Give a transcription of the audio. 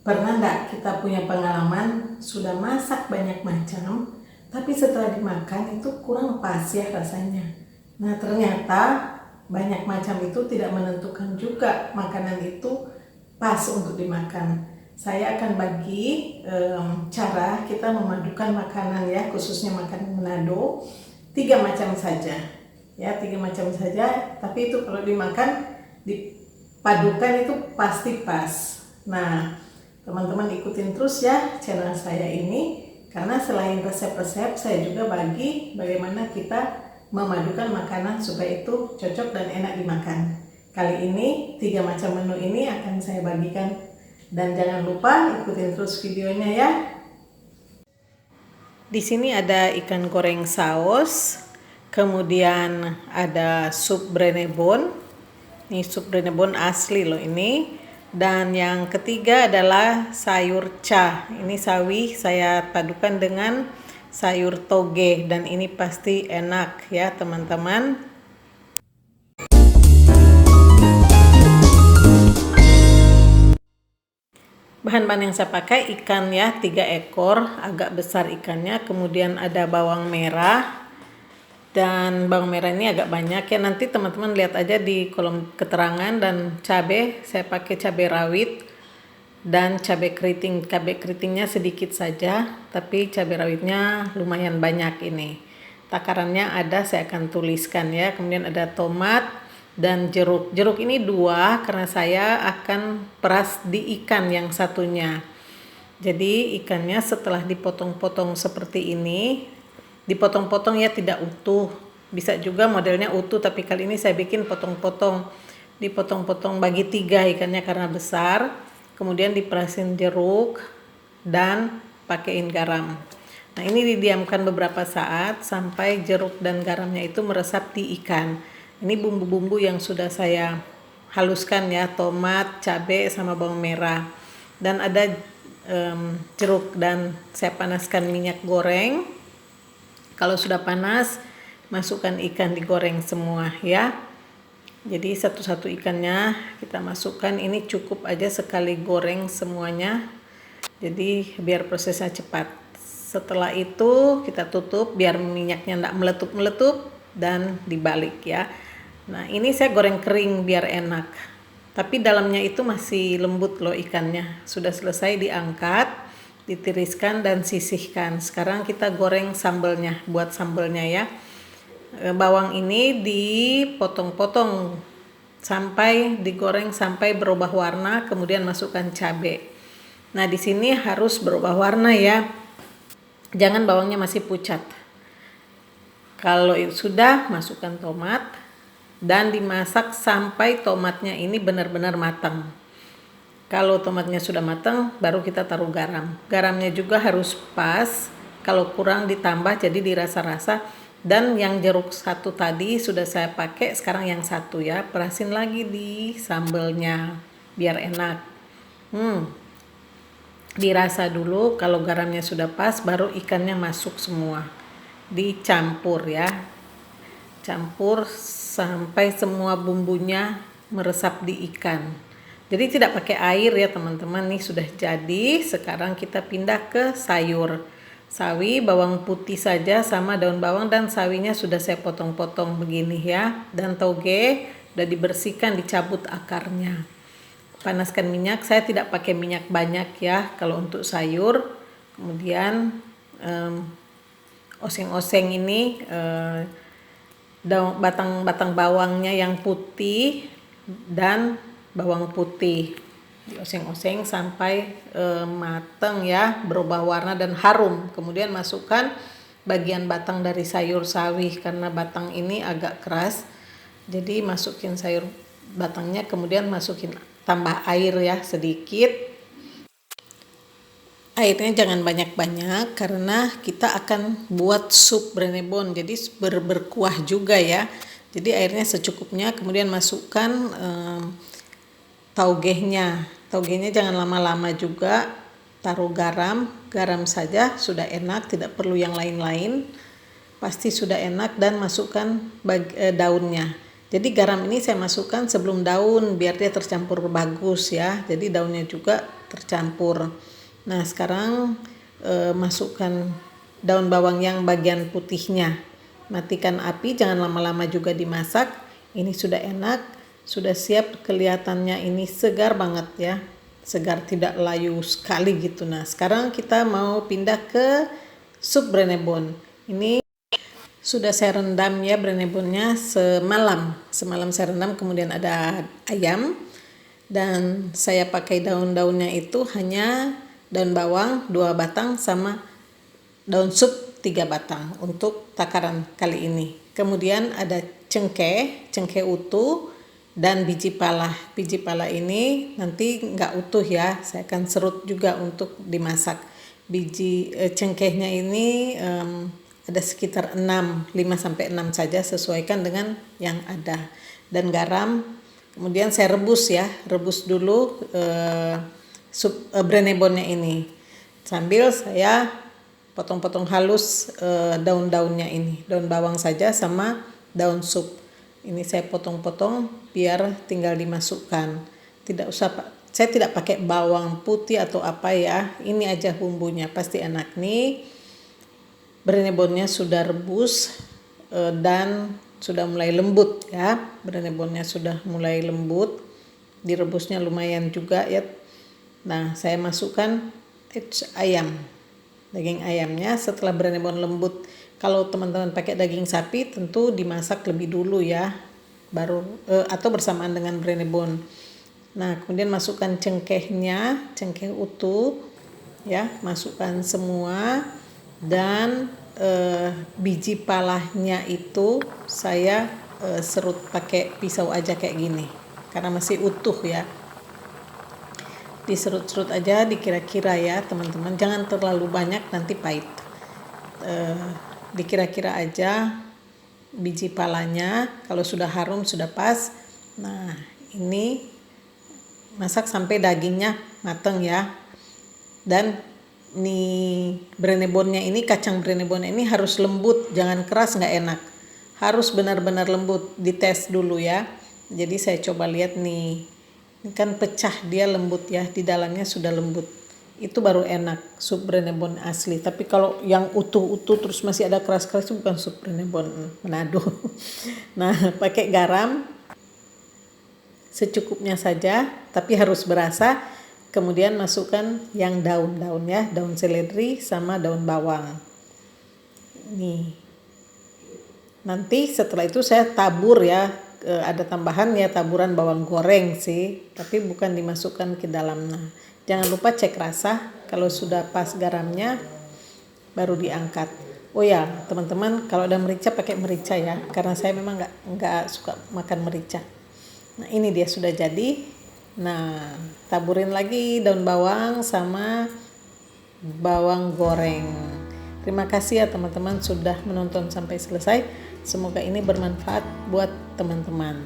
Pernah nggak kita punya pengalaman sudah masak banyak macam, tapi setelah dimakan itu kurang pas ya rasanya. Nah ternyata banyak macam itu tidak menentukan juga makanan itu pas untuk dimakan. Saya akan bagi cara kita memadukan makanan ya, khususnya makanan Manado, 3 macam saja. Ya, 3 macam saja, tapi itu kalau dimakan dipadukan itu pasti pas. Nah, teman-teman ikutin terus ya channel saya ini, karena selain resep-resep saya juga bagi bagaimana kita memadukan makanan supaya itu cocok dan enak dimakan. Kali ini 3 macam menu ini akan saya bagikan, dan jangan lupa ikutin terus videonya ya. Di sini ada ikan goreng saus, kemudian ada sup brenebon. Ini sup brenebon asli loh ini. Dan yang ketiga adalah sayur cha. Ini sawi saya padukan dengan sayur toge, dan ini pasti enak ya teman-teman. Bahan-bahan yang saya pakai ikan ya, 3 ekor, agak besar ikannya. Kemudian ada bawang merah, dan bawang merah ini agak banyak ya, nanti teman-teman lihat aja di kolom keterangan. Dan cabai, saya pakai cabai rawit dan cabai keriting. Cabai keritingnya sedikit saja, tapi cabai rawitnya lumayan banyak ini. Takarannya ada, saya akan tuliskan ya. Kemudian ada tomat dan jeruk. Jeruk ini 2 karena saya akan peras di ikan yang satunya. Jadi ikannya setelah dipotong-potong seperti ini, dipotong-potong ya, tidak utuh. Bisa juga modelnya utuh, tapi kali ini saya bikin potong-potong. Dipotong-potong bagi 3 ikannya karena besar. Kemudian diperasin jeruk dan pakaiin garam. Nah ini didiamkan beberapa saat sampai jeruk dan garamnya itu meresap di ikan. Ini bumbu-bumbu yang sudah saya haluskan ya, tomat, cabai sama bawang merah. Dan ada jeruk, dan saya panaskan minyak goreng. Kalau sudah panas, masukkan ikan digoreng semua ya. Jadi satu-satu ikannya kita masukkan, ini cukup aja sekali goreng semuanya. Jadi biar prosesnya cepat. Setelah itu kita tutup biar minyaknya enggak meletup-meletup, dan dibalik ya. Nah ini saya goreng kering biar enak, tapi dalamnya itu masih lembut loh ikannya. Sudah selesai diangkat, ditiriskan dan sisihkan. Sekarang kita goreng sambelnya, buat sambelnya ya. Bawang ini dipotong-potong sampai digoreng sampai berubah warna, kemudian masukkan cabai. Nah di sini harus berubah warna ya, jangan bawangnya masih pucat. Kalau sudah, masukkan tomat dan dimasak sampai tomatnya ini benar-benar matang. Kalau tomatnya sudah matang, baru kita taruh garam. Garamnya juga harus pas, kalau kurang ditambah jadi dirasa-rasa. Dan yang jeruk 1 tadi sudah saya pakai, sekarang yang 1 ya. Perasin lagi di sambelnya biar enak. Dirasa dulu, kalau garamnya sudah pas baru ikannya masuk semua. Dicampur ya. Campur sampai semua bumbunya meresap di ikan. Jadi tidak pakai air ya teman-teman. Nih sudah jadi. Sekarang kita pindah ke sayur. Sawi, bawang putih saja sama daun bawang, dan sawinya sudah saya potong-potong begini ya. Dan toge sudah dibersihkan, dicabut akarnya. Panaskan minyak, saya tidak pakai minyak banyak ya kalau untuk sayur. Kemudian oseng-oseng ini batang bawangnya yang putih dan bawang putih dioseng-oseng sampai matang ya, berubah warna dan harum. Kemudian masukkan bagian batang dari sayur sawi, karena batang ini agak keras, jadi masukin sayur batangnya, kemudian masukin tambah air ya sedikit. Airnya jangan banyak-banyak karena kita akan buat sup brenebon, jadi berkuah juga ya. Jadi airnya secukupnya, kemudian masukkan taugehnya. Taugehnya jangan lama-lama juga. Taruh garam saja sudah enak, tidak perlu yang lain-lain. Pasti sudah enak. Dan masukkan daunnya. Jadi garam ini saya masukkan sebelum daun biar dia tercampur bagus ya. Jadi daunnya juga tercampur. Nah sekarang masukkan daun bawang yang bagian putihnya. Matikan api, jangan lama-lama juga dimasak. Ini sudah enak, sudah siap, kelihatannya ini segar banget ya. Segar, tidak layu sekali gitu. Nah sekarang kita mau pindah ke sup brenebon. Ini sudah saya rendam ya brenebonnya semalam. Semalam saya rendam, kemudian ada ayam. Dan saya pakai daun-daunnya itu hanya daun bawang 2 batang sama daun sup 3 batang untuk takaran kali ini. Kemudian ada cengkeh utuh dan biji pala. Biji pala ini nanti nggak utuh ya, saya akan serut juga untuk dimasak. Biji cengkehnya ini ada sekitar 5-6 saja, sesuaikan dengan yang ada. Dan garam, kemudian saya rebus ya, rebus dulu brenebonnya ini. Sambil saya potong-potong halus daun-daunnya ini, daun bawang saja sama daun sup. Ini saya potong-potong biar tinggal dimasukkan. Tidak usah, saya tidak pakai bawang putih atau apa ya. Ini aja bumbunya, pasti enak nih. Brenebonnya sudah rebus dan sudah mulai lembut ya. Brenebonnya sudah mulai lembut. Direbusnya lumayan juga ya. Nah, saya masukkan daging ayamnya setelah brenebon lembut. Kalau teman-teman pakai daging sapi tentu dimasak lebih dulu ya, baru atau bersamaan dengan brenebon. Nah kemudian masukkan cengkehnya, cengkeh utuh ya, masukkan semua. Dan biji palanya itu saya serut pakai pisau aja kayak gini karena masih utuh ya. Diserut-serut aja dikira-kira ya teman-teman, jangan terlalu banyak nanti pahit. Dikira-kira aja biji palanya, kalau sudah harum sudah pas. Nah ini masak sampai dagingnya mateng ya. Dan nih brenebonnya ini, kacang brenebonnya ini harus lembut, jangan keras, nggak enak. Harus benar-benar lembut, dites dulu ya. Jadi saya coba lihat nih, ini kan pecah, dia lembut ya, di dalamnya sudah lembut. Itu baru enak sup brenebon asli. Tapi kalau yang utuh-utuh terus masih ada keras-keras, itu bukan sup brenebon Manado. Nah pakai garam secukupnya saja, tapi harus berasa. Kemudian masukkan yang daun-daun ya, daun seledri sama daun bawang. Nih. Nanti setelah itu saya tabur ya, ada tambahan ya, taburan bawang goreng sih, tapi bukan dimasukkan ke dalam. Nah, jangan lupa cek rasa, kalau sudah pas garamnya baru diangkat. Oh ya teman-teman, kalau ada merica pakai merica ya, karena saya memang nggak suka makan merica. Nah ini dia sudah jadi. Nah taburin lagi daun bawang sama bawang goreng. Terima kasih ya teman-teman sudah menonton sampai selesai. Semoga ini bermanfaat buat teman-teman.